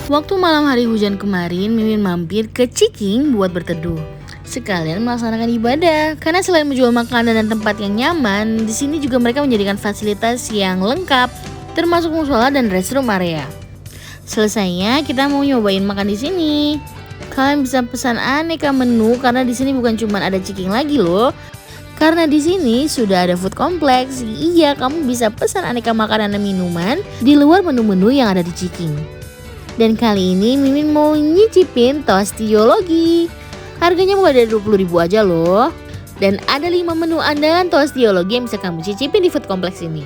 Waktu malam hari hujan kemarin, Mimin mampir ke Ciking buat berteduh. Sekalian melaksanakan ibadah, karena selain menjual makanan dan tempat yang nyaman, di sini juga mereka menjadikan fasilitas yang lengkap, termasuk musola dan restroom area. Selesainya, kita mau nyobain makan di sini. Kalian bisa pesan aneka menu karena di sini bukan cuma ada Ciking lagi loh. Karena di sini sudah ada food complex. Iya, kamu bisa pesan aneka makanan dan minuman di luar menu-menu yang ada di Ciking. Dan kali ini Mimin mau nyicipin Tostiologi. Harganya mulai dari 20.000 aja loh. Dan ada 5 menu andalan Tostiologi yang bisa kamu cicipin di food complex ini.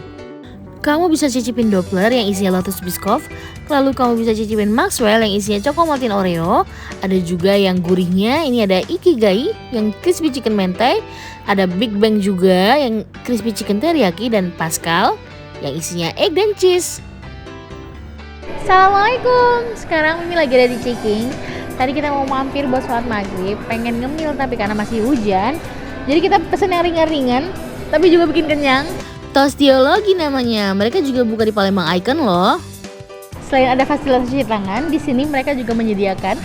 Kamu bisa cicipin Doppler yang isinya Lotus Biscoff. Lalu kamu bisa cicipin Maxwell yang isinya Choco Maltin Oreo. Ada juga yang gurihnya, ini ada Ikigai yang crispy chicken mentai. Ada Big Bang juga yang crispy chicken teriyaki. Dan Pascal yang isinya egg dan cheese. Assalamualaikum, sekarang Mimi lagi ada di Ciking. Tadi kita mau mampir buat sholat maghrib, pengen ngemil tapi karena masih hujan, jadi kita pesen yang ringan-ringan tapi juga bikin kenyang. Tostiologi namanya, mereka juga buka di Palembang Icon loh. Selain ada fasilitas cuci tangan, di sini mereka juga menyediakan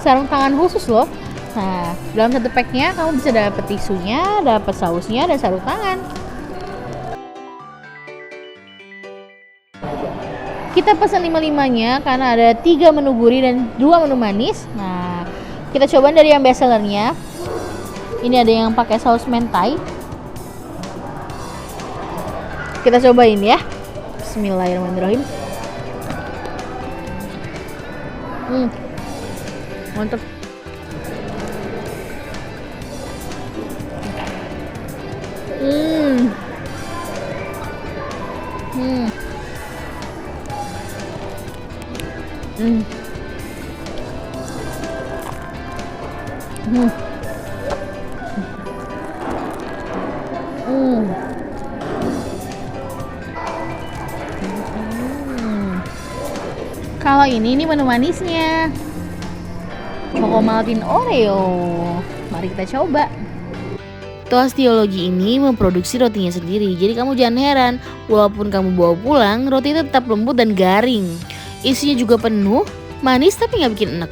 sarung tangan khusus loh. Nah, dalam satu packnya kamu bisa dapet tisunya, dapet sausnya, dan sarung tangan. Kita pesan 5-5-nya karena ada 3 menu gurih dan 2 menu manis. Nah, kita cobain dari yang best sellernya. Ini ada yang pakai saus mentai. Kita cobain ya. Bismillahirrahmanirrahim. Mantap. Kalau ini menu manisnya, Choco Maltin Oreo. Mari kita coba. Tostiologi ini memproduksi rotinya sendiri, jadi kamu jangan heran, walaupun kamu bawa pulang, roti tetap lembut dan garing. Isinya juga penuh, manis tapi nggak bikin enek.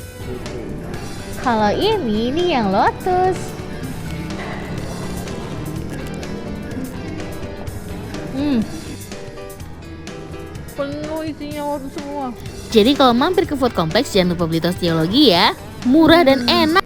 Kalau ini yang Lotus. Penuh isinya Lotus semua. Jadi kalau mampir ke food complex jangan lupa beli Tostiologi ya, murah dan enak.